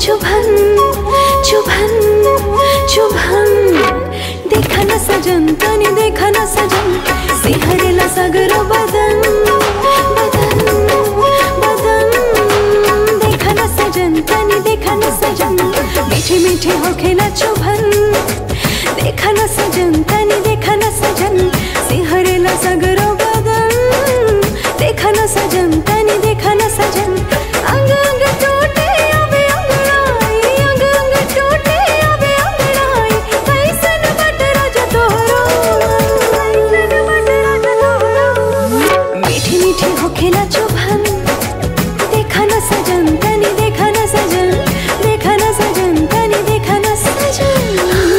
चुभन चुभन चुभन। देखा न सजन तनी देखा न सजन, सिहरेला सगरो बदन बदन बदन। देखा न सजन तनी देखा न सजन, मीठे मीठे होखेला चुभन। देखा न सजन तनी देखा न सजन, सिहरेला सगरो बदन। देखा न सजन तनी देखा न सजन, अंग अंग टूटे आवे अंगड़ाई, अंग अंग टूटे आवे अंगड़ाई। कैसन बट राजा तोहरो, कैसन बट राजा तोहरो। मीठी मीठी होखेला चुभन, देखा न सजन